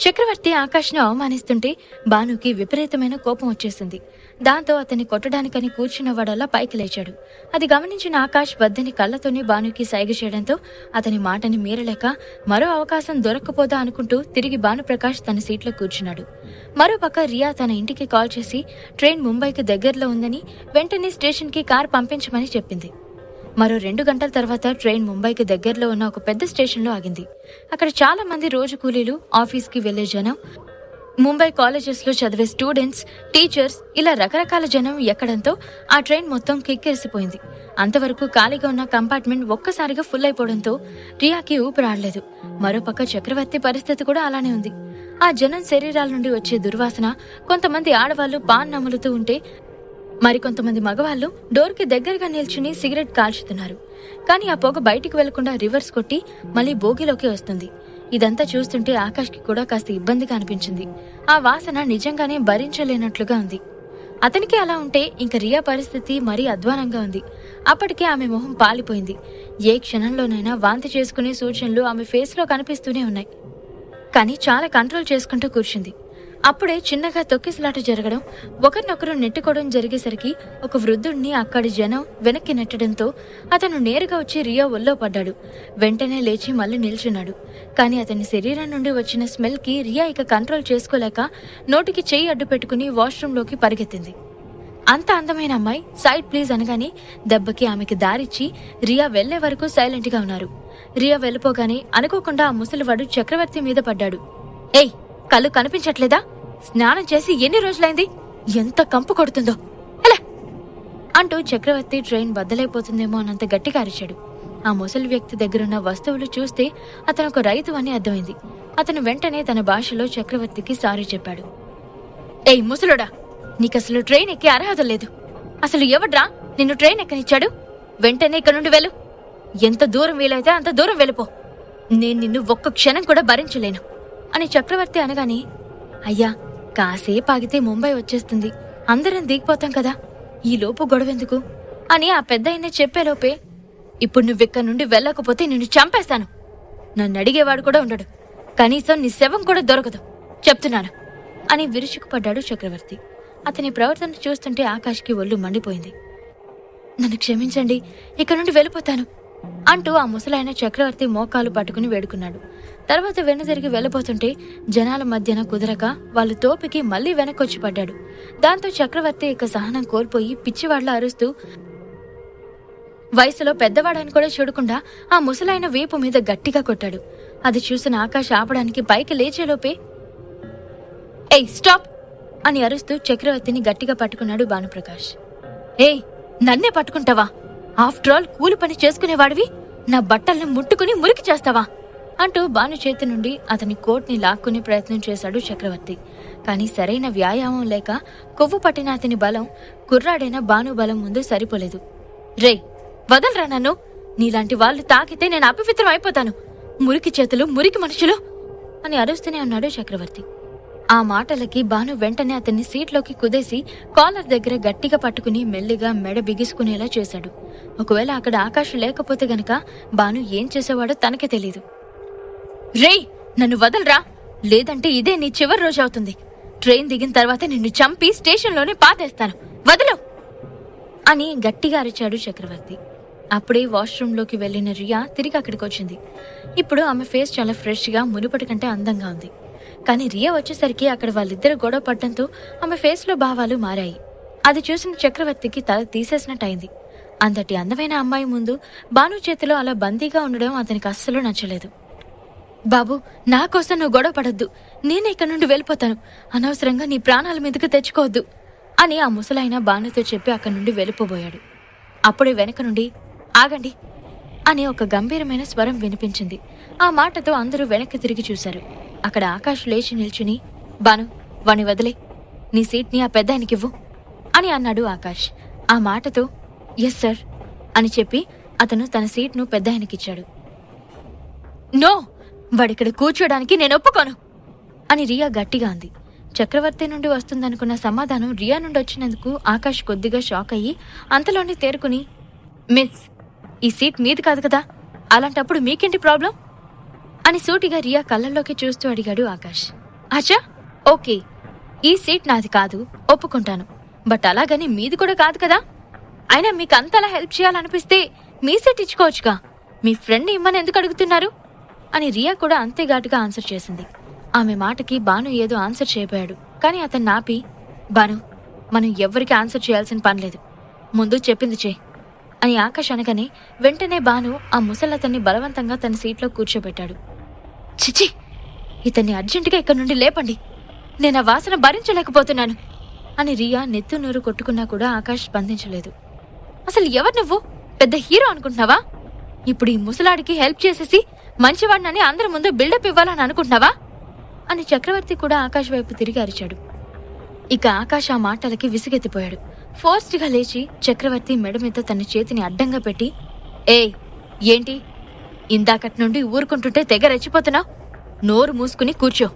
చక్రవర్తి ఆకాష్ను అవమానిస్తుంటే భానుకి విపరీతమైన కోపం వచ్చేసింది. దాంతో అతన్ని కొట్టడానికని కూర్చున్నవాడల్లా పైకి లేచాడు. అది గమనించిన ఆకాష్ వద్దని కళ్లతోనే భానుకి సైగ చేయడంతో అతని మాటని మీరలేక మరో అవకాశం దొరక్కపోదా అనుకుంటూ తిరిగి భానుప్రకాష్ తన సీట్లో కూర్చున్నాడు. మరోపక్క రియా తన ఇంటికి కాల్ చేసి ట్రైన్ ముంబైకి దగ్గరలో ఉందని వెంటనే స్టేషన్కి కార్ పంపించమని చెప్పింది. మరో 2 గంటల తర్వాత ట్రైన్ ముంబైకి దగ్గరలో ఉన్న ఒక పెద్ద స్టేషన్లో ఆగింది. అక్కడ చాలా మంది రోజు కూలీలు, ఆఫీస్కి వెళ్లే జనం, ముంబై కాలేజెస్లో చదివే స్టూడెంట్స్, టీచర్స్ ఇలా రకరకాల జనం ఎక్కడంతో ఆ ట్రైన్ మొత్తం కిక్కిరిసిపోయింది. అంతవరకు ఖాళీగా ఉన్న కంపార్ట్మెంట్ ఒక్కసారిగా ఫుల్ అయిపోవడంతో రియాకి ఊపిరాడలేదు. మరోపక్క చక్రవర్తి పరిస్థితి కూడా అలానే ఉంది. ఆ జనం శరీరాల నుండి వచ్చే దుర్వాసన, కొంతమంది ఆడవాళ్లు పాన్ నములుతూ ఉంటే మరికొంతమంది మగవాళ్లు డోర్కి దగ్గరగా నిల్చుని సిగరెట్ కాల్చుతున్నారు. కానీ ఆ పొగ బయటికి వెళ్లకుండా రివర్స్ కొట్టి మళ్లీ బోగిలోకి వస్తుంది. ఇదంతా చూస్తుంటే ఆకాష్కి కూడా కాస్త ఇబ్బందిగా అనిపించింది. ఆ వాసన నిజంగానే భరించలేనట్లుగా ఉంది. అతనికి అలా ఉంటే ఇంక రియా పరిస్థితి మరీ అధ్వానంగా ఉంది. అప్పటికే ఆమె మొహం పాలిపోయింది. ఏ క్షణంలోనైనా వాంతి చేసుకునే సూచనలు ఆమె ఫేస్లో కనిపిస్తూనే ఉన్నాయి. కానీ చాలా కంట్రోల్ చేసుకుంటూ కూర్చుంది. అప్పుడే చిన్నగా తొక్కిసలాట జరగడం, ఒకరినొకరు నెట్టుకోవడం జరిగేసరికి ఒక వృద్ధుడిని అక్కడి జనం వెనక్కి నెట్టడంతో అతను నేరుగా వచ్చి రియా ఒళ్ళో పడ్డాడు. వెంటనే లేచి మళ్లీ నిల్చున్నాడు. కానీ అతని శరీరం నుండి వచ్చిన స్మెల్ కి రియా ఇక కంట్రోల్ చేసుకోలేక నోటికి చెయ్యి అడ్డు పెట్టుకుని వాష్రూంలోకి పరిగెత్తింది. అంత అందమైన అమ్మాయి సైడ్ ప్లీజ్ అనగానే దెబ్బకి ఆమెకి దారిచ్చి రియా వెళ్లే వరకు సైలెంట్ గా ఉన్నారు. రియా వెళ్ళిపోగానే అనుకోకుండా ఆ ముసలివాడు చక్రవర్తి మీద పడ్డాడు. ఏయ్, కళ్ళు కనిపించట్లేదా? స్నానం చేసి ఎన్ని రోజులైంది? ఎంత కంపు కొడుతుందో అలా అంటూ చక్రవర్తి ట్రైన్ బద్దలైపోతుందేమో అన్నంత గట్టిగా అరిచాడు. ఆ ముసలి వ్యక్తి దగ్గరున్న వస్తువులు చూస్తే అతను ఒక రైతు అని అర్థమైంది. అతను వెంటనే తన భాషలో చక్రవర్తికి సారీ చెప్పాడు. ఏయ్ ముసలుడా, నీకసలు ట్రైన్ ఎక్కే అర్హత లేదు. అసలు ఎవడ్రా నిన్ను ట్రైన్ ఎక్కనిచ్చాడు? వెంటనే ఇక్కడ నుండి వెళ్ళు. ఎంత దూరం వీలైతే అంత దూరం వెళ్ళిపో. నేను నిన్ను ఒక్క క్షణం కూడా భరించలేను అని చక్రవర్తి అనగానే, అయ్యా కాసేపు ఆగితే ముంబై వచ్చేస్తుంది, అందరం దిగిపోతాం కదా, ఈ లోపు గొడవెందుకు అని ఆ పెద్దయినే చెప్పేలోపే, ఇప్పుడు నువ్వెక్కడి నుండి వెళ్ళకపోతే నిన్ను చంపేస్తాను. నన్ను అడిగేవాడు కూడా ఉండడు, కనీసం నీ శవం కూడా దొరకదు, చెప్తున్నాను అని విరుచుకుపడ్డాడు చక్రవర్తి. అతని ప్రవర్తన చూస్తుంటే ఆకాష్కి ఒళ్ళు మండిపోయింది. నన్ను క్షమించండి, ఇక్కడి నుండి వెళ్ళిపోతాను అంటూ ఆ ముసలాయన చక్రవర్తి మోకాలు పట్టుకుని వేడుకున్నాడు. తర్వాత వెనుదిరిగి వెళ్ళిపోతుంటే జనాల మధ్యన కుదరక వాళ్ళు తోపికి మళ్లీ వెనక్కొచ్చి పడ్డాడు. దాంతో చక్రవర్తి ఇక సహనం కోల్పోయి పిచ్చివాడ్లా అరుస్తూ వయసులో పెద్దవాడని కూడా చూడకుండా ఆ ముసలాయన వీపు మీద గట్టిగా కొట్టాడు. అది చూసిన ఆకాష్ ఆపడానికి పైకి లేచేలోపే, ఏయ్ స్టాప్ అని అరుస్తూ చక్రవర్తిని గట్టిగా పట్టుకున్నాడు భానుప్రకాష్. ఏయ్, నన్నే పట్టుకుంటావా? ఆఫ్టర్ ఆల్ కూలి పని చేసుకునేవాడివి నా బట్టల్ని ముట్టుకుని మురికి చేస్తావా అంటూ భాను చేతి నుండి అతని కోట్ని లాక్కునే ప్రయత్నం చేశాడు చక్రవర్తి. కానీ సరైన వ్యాయామం లేక కొవ్వు పట్టిన అతని బలం కుర్రాడైన భాను బలం ముందు సరిపోలేదు. రే వదలరా నన్ను, నీలాంటి వాళ్ళు తాకితే నేను అపవిత్రం అయిపోతాను, మురికి చేతులు మురికి మనుషులు అని అరుస్తూనే ఉన్నాడు చక్రవర్తి. ఆ మాటలకి భాను వెంటనే అతన్ని సీట్లోకి కుదేసి కాలర్ దగ్గర గట్టిగా పట్టుకుని మెల్లిగా మెడ బిగుసుకునేలా చేశాడు. ఒకవేళ అక్కడ ఆకాష్ లేకపోతే గనక భాను ఏం చేసేవాడో తనకే తెలీదు. రేయ్ నన్ను వదలరా, లేదంటే ఇదే నీ చివరి రోజు అవుతుంది. ట్రైన్ దిగిన తర్వాత నిన్ను చంపి స్టేషన్లోనే పాతేస్తాను, వదలు అని గట్టిగా అరిచాడు చక్రవర్తి. అప్పుడే వాష్రూంలోకి వెళ్లిన రియా తిరిగి అక్కడికి వచ్చింది. ఇప్పుడు ఆమె ఫేస్ చాలా ఫ్రెష్ గా మునుపటి కంటే అందంగా ఉంది. కానీ రియా వచ్చేసరికి అక్కడ వాళ్ళిద్దరు గొడవ పడ్డంతో ఆమె ఫేస్ లో భావాలు మారాయి. అది చూసిన చక్రవర్తికి తల తీసేసినట్టయింది. అంతటి అందమైన అమ్మాయి ముందు భాను చేతిలో అలా బందీగా ఉండడం అతనికి అస్సలు నచ్చలేదు. బాబు, నా కోసం నువ్వు గొడవ పడద్దు, నేనే ఇక్కడ నుండి వెళ్ళిపోతాను, అనవసరంగా నీ ప్రాణాల మీదకు తెచ్చుకోవద్దు అని ఆ ముసలాయన భానుతో చెప్పి అక్కడి నుండి వెళ్ళిపోబోయాడు. అప్పుడే వెనక నుండి ఆగండి అని ఒక గంభీరమైన స్వరం వినిపించింది. ఆ మాటతో అందరూ వెనక్కి తిరిగి చూశారు. అక్కడ ఆకాష్ లేచి నిల్చుని, బాను వాణ్ణి వదిలే, నీ సీట్ని ఆ పెద్దాయనకివ్వు అని అన్నాడు ఆకాష్. ఆ మాటతో ఎస్ సార్ అని చెప్పి అతను తన సీట్ను పెద్దాయనకిచ్చాడు. నో, వాడిక్కడ కూర్చోడానికి నేను ఒప్పుకోను అని రియా గట్టిగా అంది. చక్రవర్తి నుండి వస్తుందనుకున్న సమాధానం రియా నుండి వచ్చినందుకు ఆకాష్ కొద్దిగా షాక్ అయ్యి అంతలోనే తేరుకుని, మిస్ ఈ సీట్ మీది కాదు కదా, అలాంటప్పుడు మీకేంటి ప్రాబ్లం అని సూటిగా రియా కళ్ళల్లోకి చూస్తూ అడిగాడు ఆకాష్. అచ్చా, ఓకే, ఈ సీట్ నాది కాదు, ఒప్పుకుంటాను. బట్ అలాగని మీది కూడా కాదు కదా. అయినా మీకు అంతలా హెల్ప్ చేయాలనిపిస్తే మీ సీట్ ఇచ్చుకోవచ్చుగా. మీ ఫ్రెండ్ ఇమ్మని ఎందుకు అడుగుతున్నారు అని రియా కూడా అంతే ఘాటుగా ఆన్సర్ చేసింది. ఆమె మాటకి బాను ఏదో ఆన్సర్ చేయబోయాడు. కానీ అతను నాపి, బాను, మనం ఎవ్వరికి ఆన్సర్ చేయాల్సిన పనిలేదు, ముందు చెప్పింది చేయి అని ఆకాష్ అనగానే వెంటనే బాను ఆ ముసలతన్ని బలవంతంగా తన సీట్లో కూర్చోబెట్టాడు. చిచి, ఇతన్ని అర్జెంటుగా ఇక్కడి నుండి లేపండి, నేను ఆ వాసన భరించలేకపోతున్నాను అని రియా నెత్తు నోరు కొట్టుకున్నా కూడా ఆకాష్ స్పందించలేదు. అసలు ఎవరు నువ్వు? పెద్ద హీరో అనుకుంటున్నావా? ఇప్పుడు ఈ ముసలాడికి హెల్ప్ చేసేసి మంచివాడినని అందరి ముందు బిల్డప్ ఇవ్వాలని అనుకుంటున్నావా అని చక్రవర్తి కూడా ఆకాష్ వైపు తిరిగి అరిచాడు. ఇక ఆకాష్ ఆ మాటలకి విసిగెత్తిపోయాడు. ఫోర్స్డ్గా లేచి చక్రవర్తి మెడ మీద తన చేతిని అడ్డంగా పెట్టి, ఏయ్, ఏంటి ఇందాకటి నుండి ఊరుకుంటుంటే తెగ రెచ్చిపోతున్నావు? నోరు మూసుకుని కూర్చో.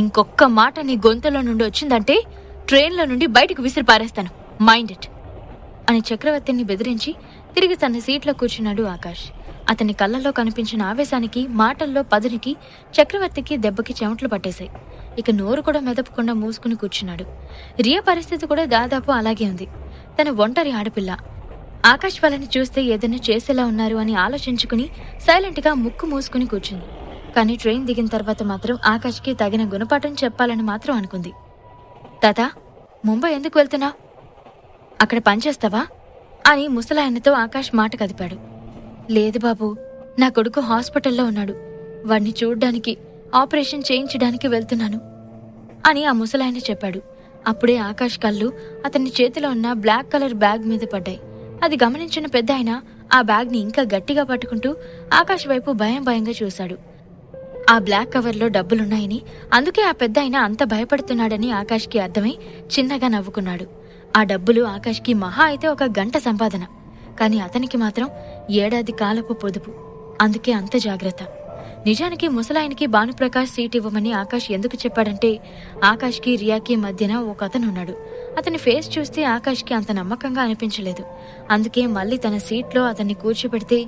ఇంకొక్క మాట నీ గొంతులో నుండి వచ్చిందంటే ట్రైన్లో నుండి బయటకు విసిరి పారేస్తాను, మైండ్ ఇట్ అని చక్రవర్తిని బెదిరించి తిరిగి తన సీట్లో కూర్చున్నాడు ఆకాష్. అతని కళ్ళల్లో కనిపించిన ఆవేశానికి, మాటల్లో పదునికి చక్రవర్తికి దెబ్బకి చెమటలు పట్టేశాయి. ఇక నోరు కూడా మెదపకుండా మూసుకుని కూర్చున్నాడు. రియా పరిస్థితి కూడా దాదాపు అలాగే ఉంది. తన ఒంటరి ఆడపిల్ల. ఆకాష్ వాళ్ళని చూస్తే ఏదైనా చేసేలా ఉన్నారు అని ఆలోచించుకుని సైలెంట్గా ముక్కు మూసుకుని కూర్చుంది. కానీ ట్రైన్ దిగిన తర్వాత మాత్రం ఆకాష్కి తగిన గుణపాఠం చెప్పాలని మాత్రం అనుకుంది. తాత, ముంబై ఎందుకు వెళ్తున్నావు? అక్కడ పనిచేస్తావా అని ముసలాయనతో ఆకాష్ మాట కదిపాడు. లేదు బాబు, నా కొడుకు హాస్పిటల్లో ఉన్నాడు, వాణ్ణి చూడ్డానికి, ఆపరేషన్ చేయించడానికి వెళ్తున్నాను అని ఆ ముసలాయన చెప్పాడు. అప్పుడే ఆకాష్ కళ్ళు అతని చేతిలో ఉన్న బ్లాక్ కలర్ బ్యాగ్ మీద పడ్డాయి. అది గమనించిన పెద్దాయన ఆ బ్యాగ్ని ఇంకా గట్టిగా పట్టుకుంటూ ఆకాష్ వైపు భయంగా చూశాడు. ఆ బ్లాక్ కవర్లో డబ్బులున్నాయని, అందుకే ఆ పెద్దాయన అంత భయపడుతున్నాడని ఆకాష్కి అర్థమై చిన్నగా నవ్వుకున్నాడు. ఆ డబ్బులు ఆకాష్కి మహా అయితే 1 గంట సంపాదన, కానీ అతనికి మాత్రం ఏడాది కాలపు పొదుపు. అందుకే అంత జాగ్రత్త. నిజానికి ముసలాయనకి భానుప్రకాష్ సీట్ ఇవ్వమని ఆకాష్ ఎందుకు చెప్పాడంటే, ఆకాష్కి రియాకి మధ్యన ఒక అతనున్నాడు. అతని ఫేస్ చూస్తే ఆకాష్కి అంత నమ్మకంగా అనిపించలేదు. అందుకే మళ్ళీ తన సీట్లో అతన్ని కూర్చోబెడితే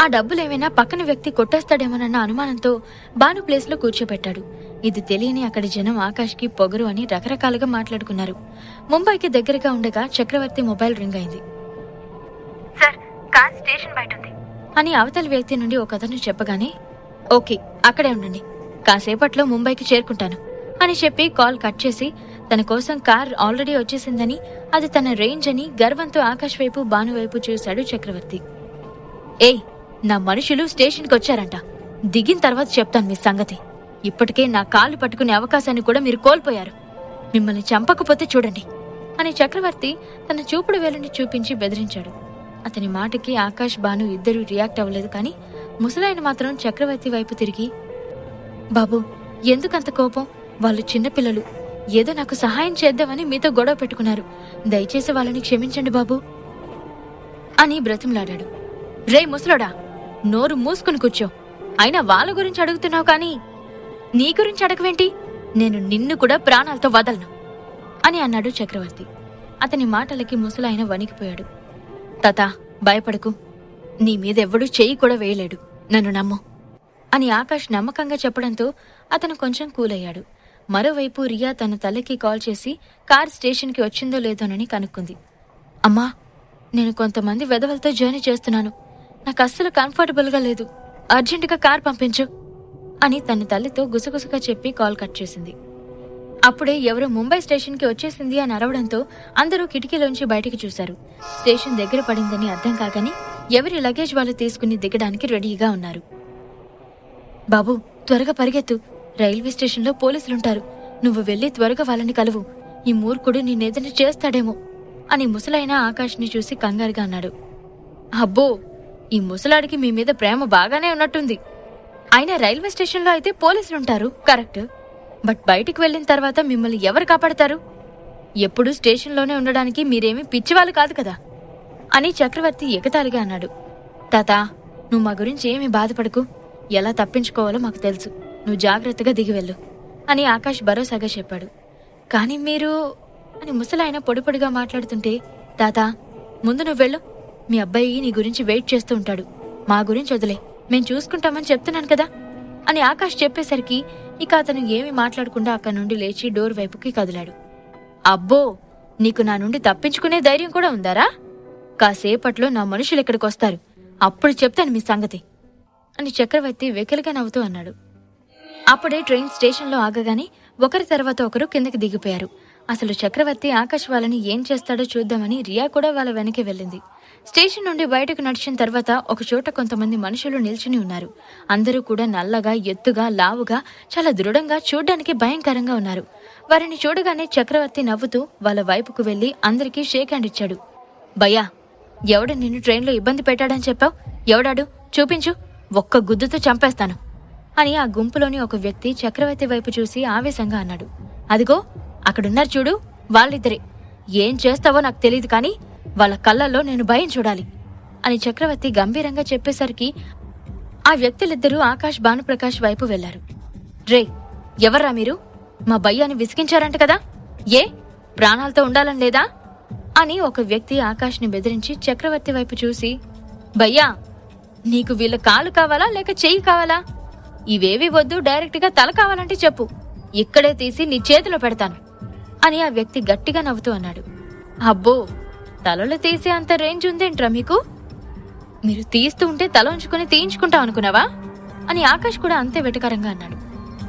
ఆ డబ్బులేమైనా పక్కన వ్యక్తి కొట్టేస్తాడేమోనన్న అనుమానంతో భాను ప్లేస్లో కూర్చోబెట్టాడు. ఇది తెలియని అక్కడి జనం ఆకాష్కి పొగరు అని రకరకాలుగా మాట్లాడుకున్నారు. ముంబైకి దగ్గరగా ఉండగా చక్రవర్తి మొబైల్ రింగ్ అయింది. సార్, కార్ స్టేషన్ బయట ఉంది అని అవతలి వ్యక్తి నుండి ఒక అతను చెప్పగానే, ఓకే, అక్కడే ఉండండి, కాసేపట్లో ముంబైకి చేరుకుంటాను అని చెప్పి కాల్ కట్ చేసి తన కోసం కార్ ఆల్రెడీ వచ్చేసిందని, అది తన రేంజ్ అని గర్వంతో ఆకాష్ వైపు భాను వైపు చూశాడు చక్రవర్తి. ఏయ్, నా మనుషులు స్టేషన్కి వచ్చారంట, దిగిన తర్వాత చెప్తాను మీ సంగతి. ఇప్పటికే నా కాళ్ళు పట్టుకునే అవకాశాన్ని కూడా మీరు కోల్పోయారు, మిమ్మల్ని చంపకపోతే చూడండి అని చక్రవర్తి తన చూపుడు వేలుని చూపించి బెదిరించాడు. అతని మాటకి ఆకాష్, భాను ఇద్దరూ రియాక్ట్ అవ్వలేదు. కానీ ముసలాయన మాత్రం చక్రవర్తి వైపు తిరిగి, బాబు, ఎందుకంత కోపం? వాళ్ళు చిన్నపిల్లలు, ఏదో నాకు సహాయం చేద్దామని మీతో గొడవ పెట్టుకున్నారు, దయచేసి వాళ్ళని క్షమించండి బాబు అని బ్రతిమలాడాడు. రే ముసలోడా, నోరు మూసుకుని కూర్చో. అయినా వాళ్ళ గురించి అడుగుతున్నావు కానీ నీ గురించి అడగవేంటి? నేను నిన్ను కూడా ప్రాణాలతో వదలను అని అన్నాడు చక్రవర్తి. అతని మాటలకి ముసలాయన వణికిపోయాడు. తాతా, భయపడకు, నీ మీదెవ్వడూ చెయ్యి కూడా వేయలేడు, నన్ను నమ్ము అని ఆకాష్ నమ్మకంగా చెప్పడంతో అతను కొంచెం కూలయ్యాడు. మరోవైపు రియా తన తల్లికి కాల్ చేసి కార్ స్టేషన్కి వచ్చిందో లేదోనని కనుక్కుంది. అమ్మా, నేను కొంతమంది వెధవలతో జర్నీ చేస్తున్నాను, నాకు అస్సలు కంఫర్టబుల్గా లేదు, అర్జెంటుగా కార్ పంపించు అని తన తల్లితో గుసగుసగా చెప్పి కాల్ కట్ చేసింది. అప్పుడే ఎవరో ముంబై స్టేషన్కి వచ్చేసింది అని అరవడంతో అందరూ కిటికీలోంచి బయటికి చూశారు. స్టేషన్ దగ్గర పడిందని అర్థం కాగాని ఎవరి లగేజ్ వాళ్ళు తీసుకుని దిగడానికి రెడీగా ఉన్నారు. బాబు, త్వరగా పరిగెత్తు, రైల్వే స్టేషన్లో పోలీసులుంటారు, నువ్వు వెళ్లి త్వరగా వాళ్ళని కలువు, ఈ మూర్ఖుడు నిన్నేదైనా చేస్తాడేమో అని ముసలాయన ఆకాష్ని చూసి కంగారుగా అన్నాడు. అబ్బో, ఈ ముసలాడికి మీ మీద ప్రేమ బాగానే ఉన్నట్టుంది. అయినా రైల్వే స్టేషన్లో అయితే పోలీసులుంటారు, కరెక్ట్, బట్ బయటికి వెళ్లిన తర్వాత మిమ్మల్ని ఎవరు కాపాడతారు? ఎప్పుడూ స్టేషన్లోనే ఉండడానికి మీరేమీ పిచ్చివాళ్ళు కాదు కదా అని చక్రవర్తి ఎగతాళిగా అన్నాడు. తాతా, నువ్వు మా గురించి ఏమీ బాధపడకు, ఎలా తప్పించుకోవాలో మాకు తెలుసు, నువ్వు జాగ్రత్తగా దిగివెళ్ళు అని ఆకాష్ భరోసాగా చెప్పాడు. కానీ మీరు అని ముసలాయన పొడిపొడిగా మాట్లాడుతుంటే, తాతా, ముందు నువ్వు వెళ్ళు, మీ అబ్బాయి నీ గురించి వెయిట్ చేస్తూ ఉంటాడు, మా గురించి వదిలే, మేం చూసుకుంటామని చెప్తున్నాను కదా అని ఆకాష్ చెప్పేసరికి ఇక అతను ఏమీ మాట్లాడకుండా అక్కడి నుండి లేచి డోర్ వైపుకి కదిలాడు. అబ్బో, నీకు నా నుండి తప్పించుకునే ధైర్యం కూడా ఉందారా? కాసేపట్లో నా మనుషులు ఇక్కడికొస్తారు, అప్పుడు చెప్తాను మీ సంగతి అని చక్రవర్తి వెకిలిగా నవ్వుతూ అన్నాడు. అప్పుడే ట్రైన్ స్టేషన్లో ఆగగానే ఒకరి తర్వాత ఒకరు కిందకి దిగిపోయారు. అసలు చక్రవర్తి ఆకాష్ వాళ్ళని ఏం చేస్తాడో చూద్దామని రియా కూడా వాళ్ళ వెనకే వెళ్ళింది. స్టేషన్ నుండి బయటకు నడిచిన తర్వాత ఒక చోట కొంతమంది మనుషులు నిల్చుని ఉన్నారు. అందరూ కూడా నల్లగా, ఎత్తుగా, లావుగా, చాలా దృఢంగా, చూడ్డానికి భయంకరంగా ఉన్నారు. వారిని చూడగానే చక్రవర్తి నవ్వుతూ వాళ్ళ వైపుకు వెళ్లి అందరికీ షేక్ హ్యాండ్ ఇచ్చాడు. భయ్యా, ఎవడు నిన్ను ట్రైన్లో ఇబ్బంది పెట్టాడని చెప్పావు? ఎవడాడు? చూపించు, ఒక్క గుద్దుతో చంపేస్తాను అని ఆ గుంపులోని ఒక వ్యక్తి చక్రవర్తి వైపు చూసి ఆవేశంగా అన్నాడు. అదిగో అక్కడున్నారు చూడు, వాళ్ళిద్దరే. ఏం చేస్తావో నాకు తెలీదు, కానీ వాళ్ళ కళ్ళల్లో నేను భయం చూడాలి అని చక్రవర్తి గంభీరంగా చెప్పేసరికి ఆ వ్యక్తులిద్దరూ ఆకాష్, భానుప్రకాష్ వైపు వెళ్లారు. రే, ఎవర్రా మీరు? మా భయ్యాని విసిగించారంట కదా, ఏ ప్రాణాలతో ఉండాలని లేదా అని ఒక వ్యక్తి ఆకాష్ని బెదిరించి చక్రవర్తి వైపు చూసి, భయ్యా, నీకు వీళ్ళ కాలు కావాలా లేక చెయ్యి కావాలా? ఇవేవి వద్దు, డైరెక్ట్గా తల కావాలంటే చెప్పు, ఇక్కడే తీసి నీ చేతిలో పెడతాను అని ఆ వ్యక్తి గట్టిగా నవ్వుతూ అన్నాడు. అబ్బో, తలలు తీసే అంత రేంజ్ ఉందేంట్రా మీకు? మీరు తీస్తూ ఉంటే తల ఉంచుకుని తీయించుకుంటాం అనుకున్నావా అని ఆకాష్ కూడా అంతే వెటకారంగా అన్నాడు.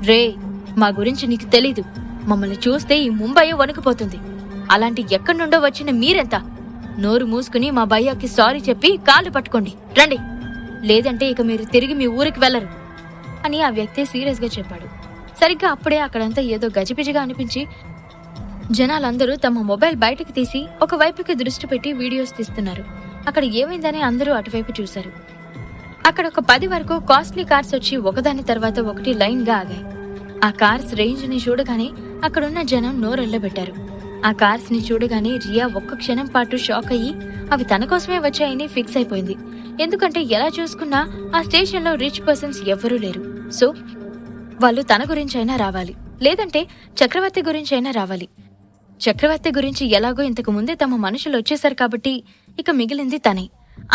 రే, మా గురించి నీకు తెలీదు. మమ్మల్ని చూస్తే ఈ ముంబై వణుకుపోతుంది. అలాంటి ఎక్కడి నుండో వచ్చిన మీరెంత? నోరు మూసుకుని మా భయ్యాకి సారీ చెప్పి కాళ్ళు పట్టుకోండి, రండి, లేదంటే ఇక మీరు తిరిగి మీ ఊరికి వెళ్లరు అని ఆ వ్యక్తి సీరియస్ గా చెప్పాడు. సరిగ్గా అప్పుడే అక్కడంతా ఏదో గజిబిజిగా అనిపించి జనాలందరూ తమ మొబైల్ బయటకు తీసి ఒకవైపుకి దృష్టి పెట్టి వీడియోస్ తీస్తున్నారు. అక్కడ ఏమైందని అందరూ అటువైపు చూశారు. అక్కడ ఒక 10 వరకు కాస్ట్లీ కార్స్ వచ్చి ఒకదాని తర్వాత ఒకటి లైన్ గా ఆగాయి. ఆ కార్స్ రేంజ్ ని చూడగానే అక్కడున్న జనం నోరెళ్లబెట్టారు. ఆ కార్స్ ని చూడగానే రియా ఒక్క క్షణం పాటు షాక్ అయ్యి అవి తన కోసమే వచ్చాయని ఫిక్స్ అయిపోయింది. ఎందుకంటే ఎలా చూసుకున్నా ఆ స్టేషన్ లో రిచ్ పర్సన్స్ ఎవ్వరూ లేరు. సో వాళ్ళు తన గురించైనా రావాలి, లేదంటే చక్రవర్తి గురించైనా రావాలి. చక్రవర్తి గురించి ఎలాగో ఇంతకు ముందే తమ మనుషులు వచ్చేశారు కాబట్టి ఇక మిగిలింది తనే.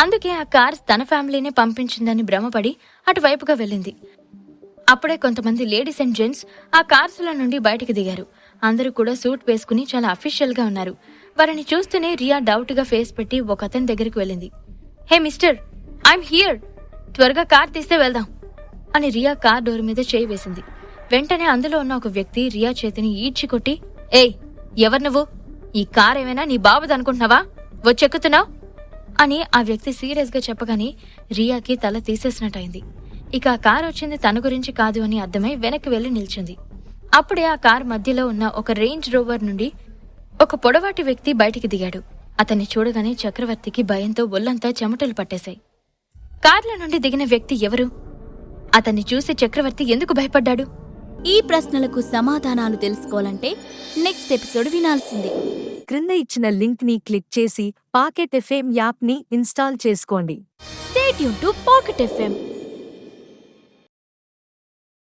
అందుకే ఆ కార్స్ తన ఫ్యామిలీనే పంపించిందని భ్రమపడి అటువైపుగా వెళ్ళింది. అప్పుడే కొంతమంది లేడీస్ అండ్ జెంట్స్ ఆ కార్స్ల నుండి బయటికి దిగారు. అందరూ కూడా సూట్ వేసుకుని చాలా అఫీషియల్ గా ఉన్నారు. వారిని చూస్తూనే రియా డౌట్ గా ఫేస్ పెట్టి ఒక అతని దగ్గరికి వెళ్ళింది. హే మిస్టర్, ఐఎమ్ హియర్, త్వరగా కార్ తీస్తే వెళ్దాం అని రియా కార్ డోర్ మీద చేయి వేసింది. వెంటనే అందులో ఉన్న ఒక వ్యక్తి రియా చేతిని ఈడ్చి కొట్టి, ఏయ్, ఎవరు నువ్వు? ఈ కార్ ఏమైనా నీ బాబుదనుకుంటున్నావా? వచ్చెక్కుతున్నావు అని ఆ వ్యక్తి సీరియస్ గా చెప్పగానే రియాకి తల తీసేసినట్టయింది. ఇక ఆ కార్ వచ్చింది తన గురించి కాదు అని అర్థమై వెనక్కి వెళ్లి నిల్చుంది. అప్పుడే ఆ కార్ మధ్యలో ఉన్న ఒక రేంజ్ రోవర్ నుండి ఒక పొడవాటి వ్యక్తి బయటికి దిగాడు. అతన్ని చూడగానే చక్రవర్తికి భయంతో ఒళ్లంతా చెమటలు పట్టేశాయి. కార్ల నుండి దిగిన వ్యక్తి ఎవరు? అతన్ని చూసి చక్రవర్తి ఎందుకు భయపడ్డాడు? ఈ ప్రశ్నలకు సమాధానాలు తెలుసుకోవాలంటే నెక్స్ట్ ఎపిసోడ్ వినాల్సిందే. క్రింద ఇచ్చిన లింక్ ని క్లిక్ చేసి పాకెట్ ఎఫ్ఎం యాప్ ని ఇన్స్టాల్ చేసుకోండి. Stay tune to pocket FM.